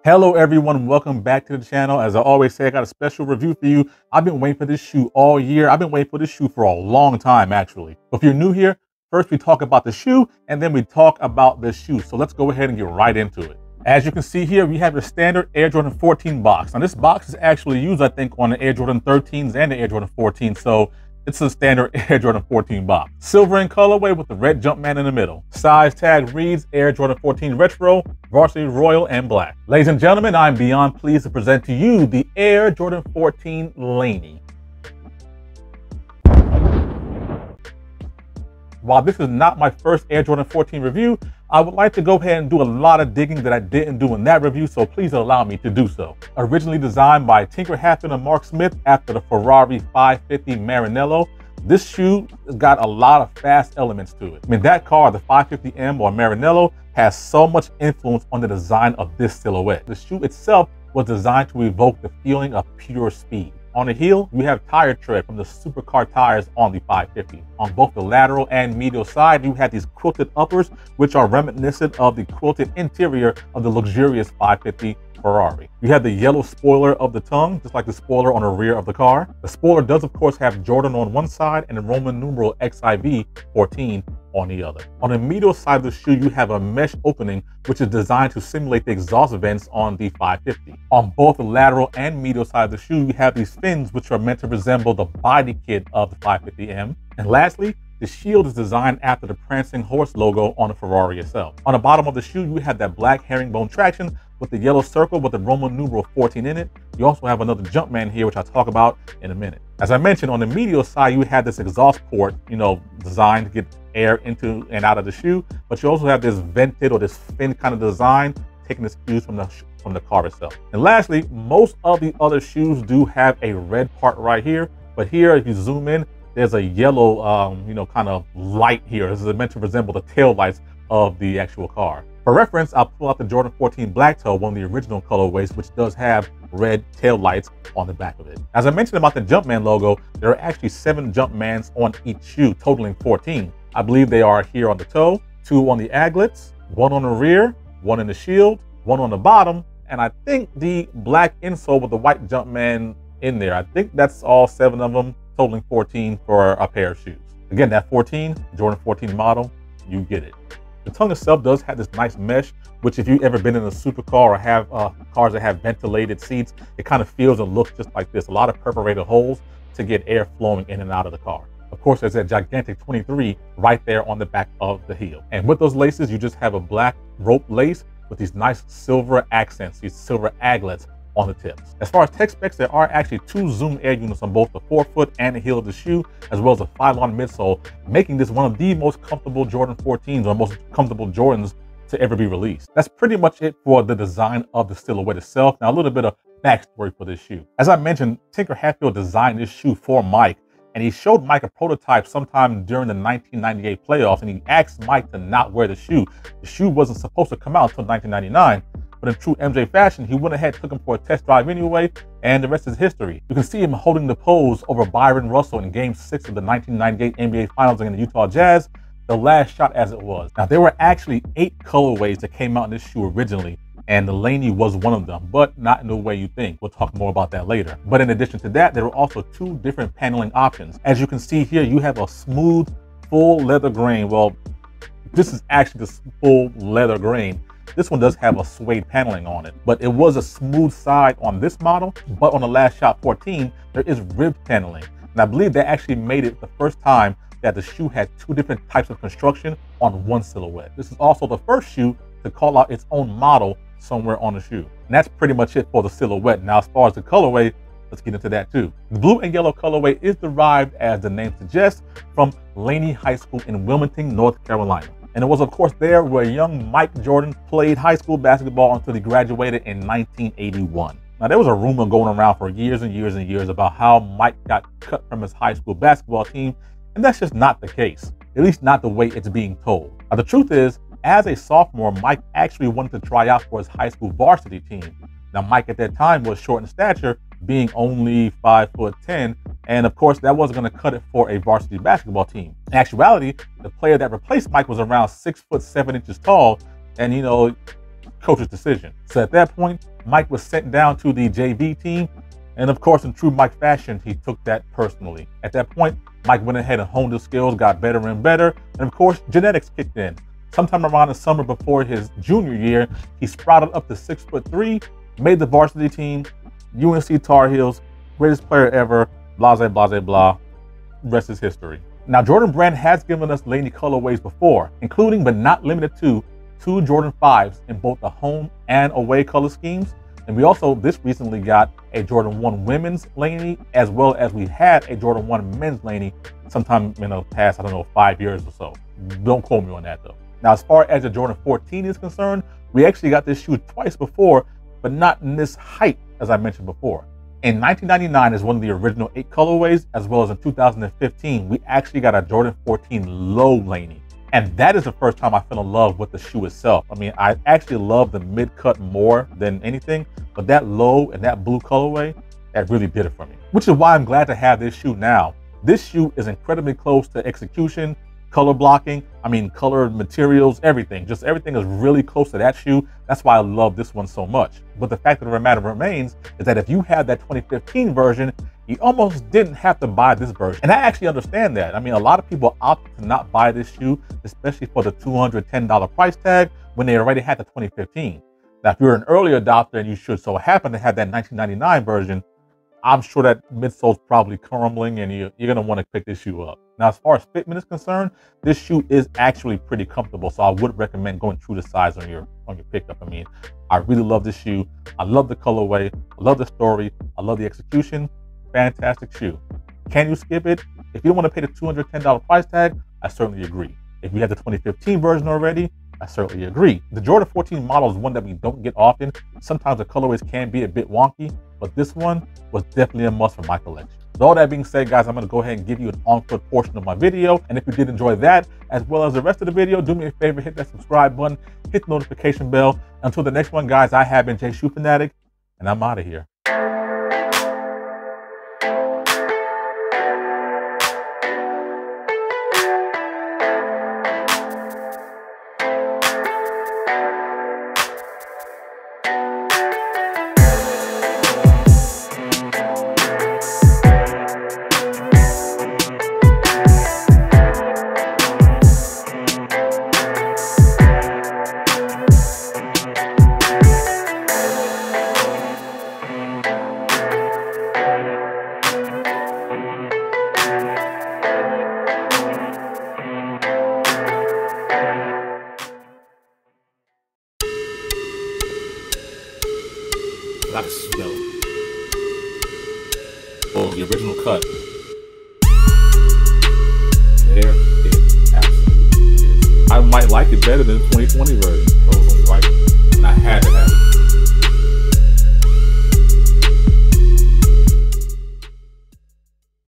Hello everyone, welcome back to the channel. As I always say, I got a special review for you. I've been waiting for this shoe all year. I've been waiting for this shoe for a long time, actually. If you're new here, first we talk about the shoe, and then we talk about the shoe. So let's go ahead and get right into it. As you can see here, we have your standard Air Jordan 14 box. Now this box is actually used, I think, on the Air Jordan 13s and the Air Jordan 14, so it's a standard Air Jordan 14 box. Silver in colorway with the red Jumpman in the middle. Size tag reads Air Jordan 14 Retro, Varsity Royal, and Black. Ladies and gentlemen, I'm beyond pleased to present to you the Air Jordan 14 Laney. While this is not my first Air Jordan 14 review, I would like to go ahead and do a lot of digging that I didn't do in that review, so please allow me to do so. Originally designed by Tinker Hatfield and Mark Smith after the Ferrari 550 Maranello, this shoe has got a lot of fast elements to it. I mean, that car, the 550M or Maranello, has so much influence on the design of this silhouette. The shoe itself was designed to evoke the feeling of pure speed. On the heel, we have tire tread from the supercar tires on the 550. On both the lateral and medial side, you have these quilted uppers, which are reminiscent of the quilted interior of the luxurious 550 Ferrari. You have the yellow spoiler of the tongue, just like the spoiler on the rear of the car. The spoiler does, of course, have Jordan on one side and the Roman numeral XIV 14 on the other. On the medial side of the shoe, you have a mesh opening, which is designed to simulate the exhaust vents on the 550. On both the lateral and medial side of the shoe, you have these fins, which are meant to resemble the body kit of the 550M. And lastly, the shield is designed after the prancing horse logo on the Ferrari itself. On the bottom of the shoe, you have that black herringbone traction with the yellow circle with the Roman numeral 14 in it. You also have another Jumpman here, which I'll talk about in a minute. As I mentioned, on the medial side, you have this exhaust port, designed to get air into and out of the shoe, but you also have this vented or this fin kind of design, taking its cues from the car itself. And lastly, most of the other shoes do have a red part right here, but here, if you zoom in, there's a yellow, kind of light here. This is meant to resemble the tail lights of the actual car. For reference, I'll pull out the Jordan 14 Black Toe, one of the original colorways, which does have red tail lights on the back of it. As I mentioned about the Jumpman logo, there are actually 7 Jumpmans on each shoe, totaling 14. I believe they are here on the toe, 2 on the aglets, 1 on the rear, 1 in the shield, 1 on the bottom, and I think the black insole with the white Jumpman in there. I think that's all 7 of them, totaling 14 for a pair of shoes. Again, that 14, Jordan 14 model, you get it. The tongue itself does have this nice mesh, which if you've ever been in a supercar or have cars that have ventilated seats, it kind of feels and looks just like this. A lot of perforated holes to get air flowing in and out of the car. Of course, there's that gigantic 23 right there on the back of the heel. And with those laces, you just have a black rope lace with these nice silver accents, these silver aglets on the tips. As far as tech specs, there are actually 2 zoom air units on both the forefoot and the heel of the shoe, as well as a Phylon midsole, making this one of the most comfortable Jordan 14s or most comfortable Jordans to ever be released. That's pretty much it for the design of the silhouette itself. Now, a little bit of backstory for this shoe. As I mentioned, Tinker Hatfield designed this shoe for Mike, and he showed Mike a prototype sometime during the 1998 playoffs, and he asked Mike to not wear the shoe. The shoe wasn't supposed to come out until 1999. But in true MJ fashion, he went ahead, took him for a test drive anyway, and the rest is history. You can see him holding the pose over Byron Russell in Game 6 of the 1998 NBA Finals against the Utah Jazz, the last shot as it was. Now, there were actually 8 colorways that came out in this shoe originally, and the Laney was one of them, but not in the way you think. We'll talk more about that later. But in addition to that, there were also 2 different paneling options. As you can see here, you have a smooth, full leather grain. Well, this is actually the full leather grain. This one does have a suede paneling on it, but it was a smooth side on this model. But on the Last Shot 14, there is ribbed paneling. And I believe they actually made it the first time that the shoe had 2 different types of construction on one silhouette. This is also the first shoe to call out its own model somewhere on the shoe. And that's pretty much it for the silhouette. Now, as far as the colorway, let's get into that too. The blue and yellow colorway is derived, as the name suggests, from Laney High School in Wilmington, North Carolina. And it was, of course, there where young Mike Jordan played high school basketball until he graduated in 1981. Now, there was a rumor going around for years and years and years about how Mike got cut from his high school basketball team, and that's just not the case, at least not the way it's being told. Now, the truth is, as a sophomore, Mike actually wanted to try out for his high school varsity team. Now, Mike at that time was short in stature, being only 5'10", and of course that wasn't going to cut it for a varsity basketball team. In actuality, the player that replaced Mike was around 6'7" tall, and coach's decision. So at that point, Mike was sent down to the JV team, and of course, in true Mike fashion, he took that personally. At that point, Mike went ahead and honed his skills, got better and better, and of course, genetics kicked in. Sometime around the summer before his junior year, he sprouted up to 6'3", made the varsity team, UNC Tar Heels, greatest player ever, blah, blah, blah, blah, rest is history. Now, Jordan Brand has given us Laney colorways before, including but not limited to 2 Jordan 5s in both the home and away color schemes. And we also this recently got a Jordan 1 women's Laney, as well as we had a Jordan 1 men's Laney sometime in the past, I don't know, 5 years or so. Don't quote me on that though. Now, as far as the Jordan 14 is concerned, we actually got this shoe twice before, but not in this height, as I mentioned before. In 1999 is one of the original 8 colorways, as well as in 2015, we actually got a Jordan 14 low Laney. And that is the first time I fell in love with the shoe itself. I mean, I actually love the mid-cut more than anything, but that low and that blue colorway, that really did it for me. Which is why I'm glad to have this shoe now. This shoe is incredibly close to execution, color blocking, I mean, color materials, everything. Just everything is really close to that shoe. That's why I love this one so much. But the fact of the matter remains is that if you have that 2015 version, you almost didn't have to buy this version. And I actually understand that. I mean, a lot of people opt to not buy this shoe, especially for the $210 price tag when they already had the 2015. Now, if you're an early adopter and you should so happen to have that 1999 version, I'm sure that midsole's probably crumbling and you're going to want to pick this shoe up. Now, as far as fitment is concerned, this shoe is actually pretty comfortable, so I would recommend going true to size on your pickup. I mean, I really love this shoe. I love the colorway. I love the story. I love the execution. Fantastic shoe. Can you skip it? If you don't want to pay the $210 price tag, I certainly agree. If you have the 2015 version already, I certainly agree. The Jordan 14 model is one that we don't get often. Sometimes the colorways can be a bit wonky, but this one was definitely a must for my collection. With all that being said, guys, I'm going to go ahead and give you an on-foot portion of my video. And if you did enjoy that, as well as the rest of the video, do me a favor, hit that subscribe button, hit the notification bell. Until the next one, guys, I have been Jay Shoe Fanatic, and I'm out of here. Black snow. Oh, the original cut. There it absolutely is. I might like it better than the 2020 version. And I had to have